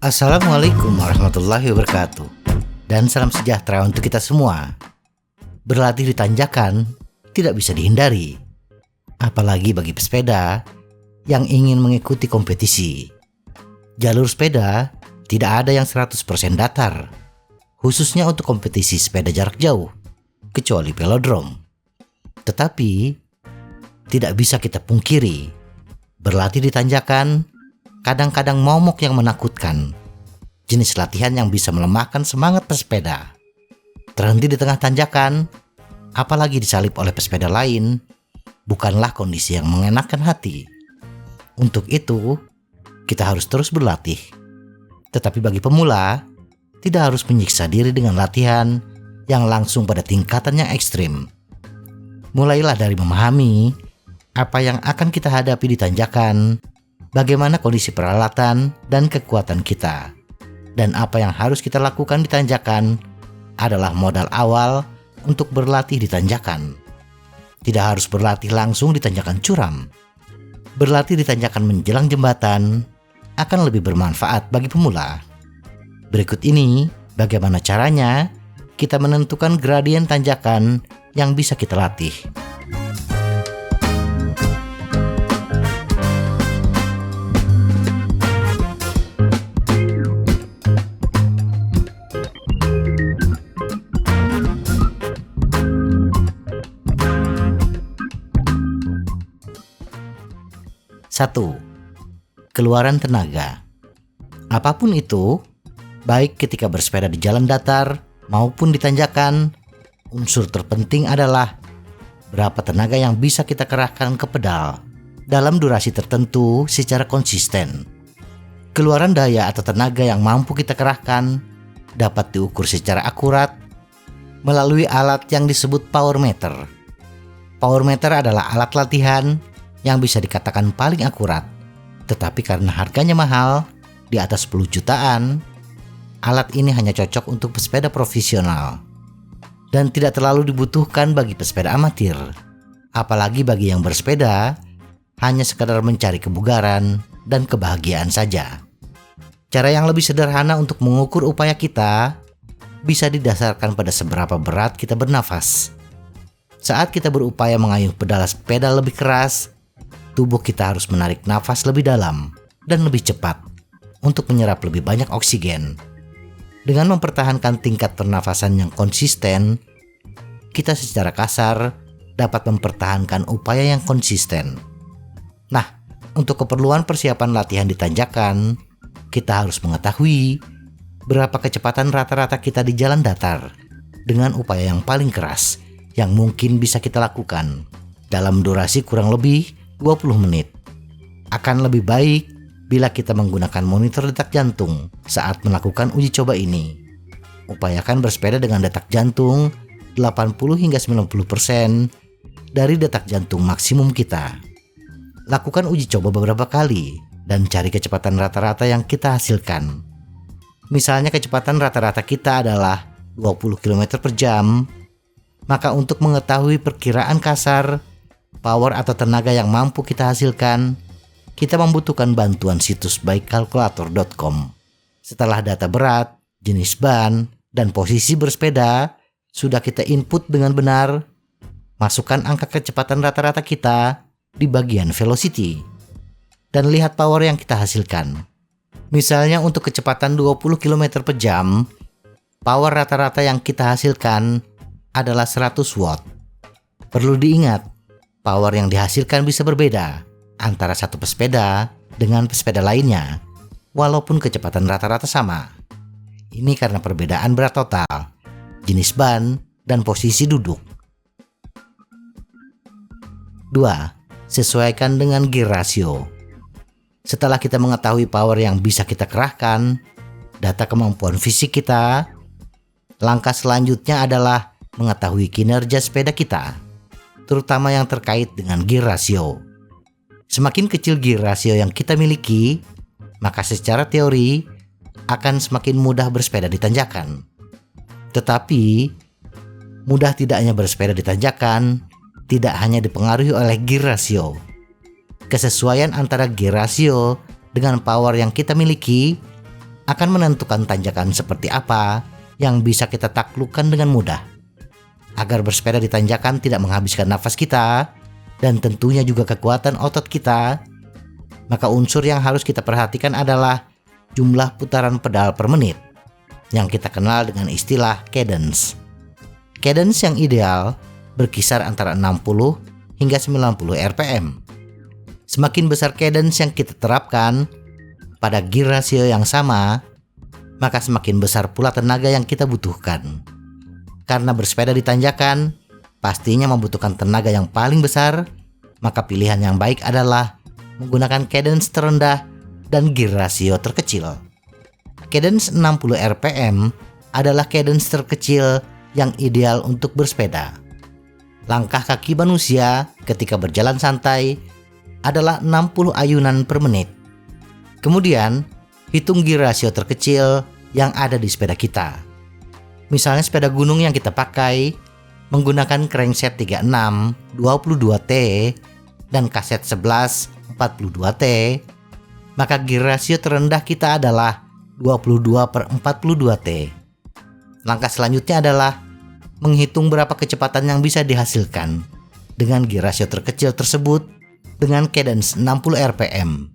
Assalamualaikum warahmatullahi wabarakatuh. Dan salam sejahtera untuk kita semua. Berlatih di tanjakan tidak bisa dihindari, apalagi bagi pesepeda yang ingin mengikuti kompetisi. Jalur sepeda tidak ada yang 100% datar, khususnya untuk kompetisi sepeda jarak jauh, kecuali velodrome. Tetapi tidak bisa kita pungkiri, berlatih di tanjakan kadang-kadang momok yang menakutkan. Jenis latihan yang bisa melemahkan semangat pesepeda. Terhenti di tengah tanjakan, apalagi disalip oleh pesepeda lain, bukanlah kondisi yang mengenakan hati. Untuk itu, kita harus terus berlatih. Tetapi bagi pemula, tidak harus menyiksa diri dengan latihan yang langsung pada tingkatan yang ekstrim. Mulailah dari memahami apa yang akan kita hadapi di tanjakan, bagaimana kondisi peralatan dan kekuatan kita, dan apa yang harus kita lakukan di tanjakan adalah modal awal untuk berlatih di tanjakan. Tidak harus berlatih langsung di tanjakan curam. Berlatih di tanjakan menjelang jembatan akan lebih bermanfaat bagi pemula. Berikut ini bagaimana caranya kita menentukan gradien tanjakan yang bisa kita latih. 1. Keluaran tenaga. Apapun itu, baik ketika bersepeda di jalan datar maupun di tanjakan, unsur terpenting adalah berapa tenaga yang bisa kita kerahkan ke pedal dalam durasi tertentu secara konsisten. Keluaran daya atau tenaga yang mampu kita kerahkan dapat diukur secara akurat melalui alat yang disebut power meter. Power meter adalah alat latihan yang bisa dikatakan paling akurat, tetapi karena harganya mahal, di atas 10 jutaan, alat ini hanya cocok untuk pesepeda profesional dan tidak terlalu dibutuhkan bagi pesepeda amatir, apalagi bagi yang bersepeda hanya sekadar mencari kebugaran dan kebahagiaan saja. Cara yang lebih sederhana untuk mengukur upaya kita bisa didasarkan pada seberapa berat kita bernafas. Saat kita berupaya mengayuh pedal sepeda lebih keras, tubuh kita harus menarik nafas lebih dalam dan lebih cepat untuk menyerap lebih banyak oksigen. Dengan mempertahankan tingkat pernafasan yang konsisten, kita secara kasar dapat mempertahankan upaya yang konsisten. Nah, untuk keperluan persiapan latihan di tanjakan, kita harus mengetahui berapa kecepatan rata-rata kita di jalan datar dengan upaya yang paling keras yang mungkin bisa kita lakukan dalam durasi kurang lebih 20 menit. Akan lebih baik bila kita menggunakan monitor detak jantung saat melakukan uji coba ini. Upayakan bersepeda dengan detak jantung 80 hingga 90% dari detak jantung maksimum kita. Lakukan uji coba beberapa kali dan cari kecepatan rata-rata yang kita hasilkan. Misalnya kecepatan rata-rata kita adalah 20 km per jam, maka untuk mengetahui perkiraan kasar power atau tenaga yang mampu kita hasilkan, kita membutuhkan bantuan situs bikekalkulator.com. Setelah data berat, jenis ban, dan posisi bersepeda sudah kita input dengan benar, masukkan angka kecepatan rata-rata kita di bagian velocity dan lihat power yang kita hasilkan. Misalnya untuk kecepatan 20 km per jam, power rata-rata yang kita hasilkan adalah 100 watt. Perlu diingat, power yang dihasilkan bisa berbeda antara satu pesepeda dengan pesepeda lainnya, walaupun kecepatan rata-rata sama. Ini karena perbedaan berat total, jenis ban, dan posisi duduk. 2. Sesuaikan dengan gear ratio. Setelah kita mengetahui power yang bisa kita kerahkan, data kemampuan fisik kita, langkah selanjutnya adalah mengetahui kinerja sepeda kita, terutama yang terkait dengan gear ratio. Semakin kecil gear ratio yang kita miliki, maka secara teori akan semakin mudah bersepeda di tanjakan. Tetapi, mudah tidaknya bersepeda di tanjakan tidak hanya dipengaruhi oleh gear ratio, Kesesuaian antara gear ratio dengan power yang kita miliki akan menentukan tanjakan seperti apa yang bisa kita taklukkan dengan mudah. Agar bersepeda di tanjakan tidak menghabiskan nafas kita dan tentunya juga kekuatan otot kita, maka unsur yang harus kita perhatikan adalah jumlah putaran pedal per menit yang kita kenal dengan istilah cadence. Cadence yang ideal berkisar antara 60 hingga 90 rpm. Semakin besar cadence yang kita terapkan pada gear ratio yang sama, maka semakin besar pula tenaga yang kita butuhkan. Karena bersepeda di tanjakan pastinya membutuhkan tenaga yang paling besar, maka pilihan yang baik adalah menggunakan cadence terendah dan gear ratio terkecil. Cadence 60 rpm adalah cadence terkecil yang ideal untuk bersepeda. Langkah kaki manusia ketika berjalan santai adalah 60 ayunan per menit. Kemudian, hitung gear ratio terkecil yang ada di sepeda kita. Misalnya sepeda gunung yang kita pakai menggunakan crankset 36 22T dan kaset 11 42T, maka gear ratio terendah kita adalah 22/42T. Langkah selanjutnya adalah menghitung berapa kecepatan yang bisa dihasilkan dengan gear ratio terkecil tersebut dengan cadence 60 rpm.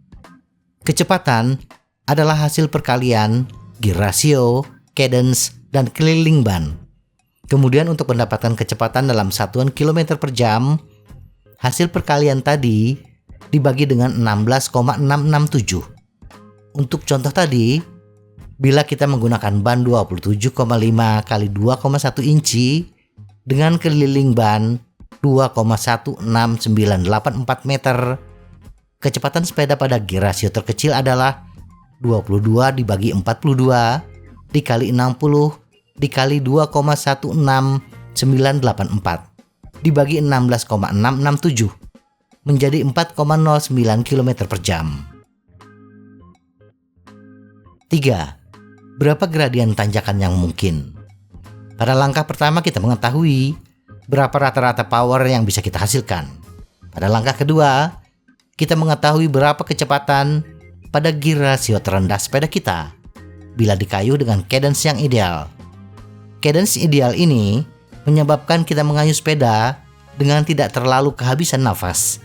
Kecepatan adalah hasil perkalian gear ratio, cadence, dan keliling ban. Kemudian untuk mendapatkan kecepatan dalam satuan kilometer per jam, hasil perkalian tadi dibagi dengan 16,667. Untuk contoh tadi, bila kita menggunakan ban 27,5 kali 2,1 inci dengan keliling ban 2,16984 meter, kecepatan sepeda pada gear ratio terkecil adalah 22 dibagi 42 dikali 60 dikali 2,16984 dibagi 16,667 menjadi 4,09 km per jam. 3. Berapa gradien tanjakan yang mungkin? Pada langkah pertama kita mengetahui berapa rata-rata power yang bisa kita hasilkan. Pada langkah kedua, kita mengetahui berapa kecepatan pada gear ratio terendah sepeda kita bila dikayuh dengan cadence yang ideal. Cadence ideal ini menyebabkan kita mengayuh sepeda dengan tidak terlalu kehabisan nafas,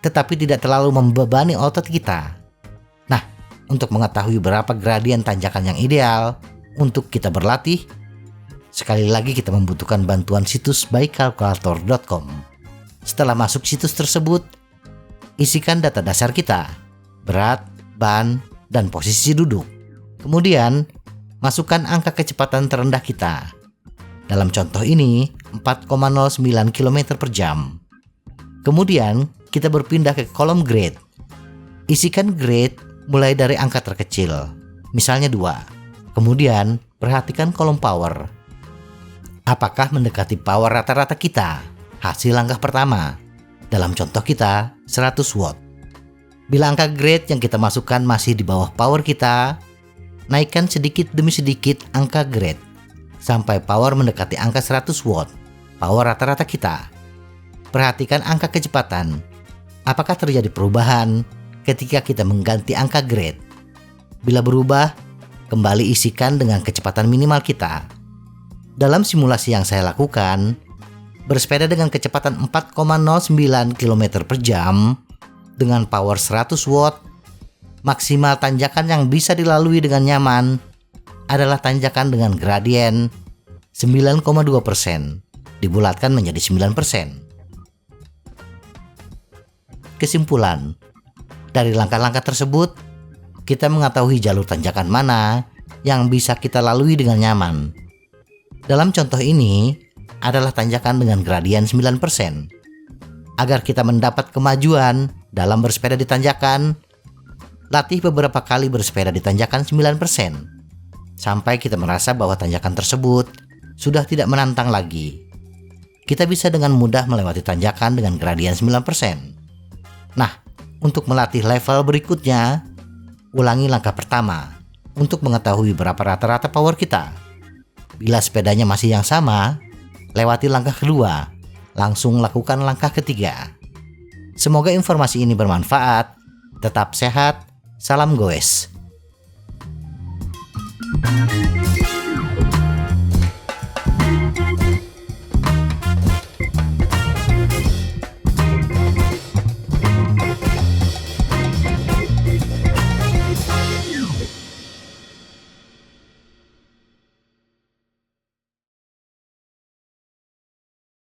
tetapi tidak terlalu membebani otot kita. Nah, untuk mengetahui berapa gradien tanjakan yang ideal untuk kita berlatih, sekali lagi kita membutuhkan bantuan situs bykalkulator.com. Setelah masuk situs tersebut, isikan data dasar kita, berat, ban, dan posisi duduk. Kemudian, masukkan angka kecepatan terendah kita. Dalam contoh ini, 4,09 km per jam. Kemudian, kita berpindah ke kolom grade. Isikan grade mulai dari angka terkecil, misalnya 2. Kemudian, perhatikan kolom power. Apakah mendekati power rata-rata kita? Hasil langkah pertama. Dalam contoh kita, 100 watt. Bila angka grade yang kita masukkan masih di bawah power kita, naikkan sedikit demi sedikit angka grade sampai power mendekati angka 100 watt, power rata-rata kita. Perhatikan angka kecepatan. Apakah terjadi perubahan ketika kita mengganti angka grade? Bila berubah, kembali isikan dengan kecepatan minimal kita. Dalam simulasi yang saya lakukan, bersepeda dengan kecepatan 4,09 km per jam dengan power 100 watt, maksimal tanjakan yang bisa dilalui dengan nyaman adalah tanjakan dengan gradien 9,2%, dibulatkan menjadi 9%. Kesimpulan, dari langkah-langkah tersebut, kita mengetahui jalur tanjakan mana yang bisa kita lalui dengan nyaman. Dalam contoh ini adalah tanjakan dengan gradien 9%. Agar kita mendapat kemajuan dalam bersepeda di tanjakan, latih beberapa kali bersepeda di tanjakan 9%, sampai kita merasa bahwa tanjakan tersebut sudah tidak menantang lagi. Kita bisa dengan mudah melewati tanjakan dengan gradien 9%. Nah, untuk melatih level berikutnya, ulangi langkah pertama untuk mengetahui berapa rata-rata power kita. Bila sepedanya masih yang sama, lewati langkah kedua, langsung lakukan langkah ketiga. Semoga informasi ini bermanfaat. Tetap sehat. Salam goes.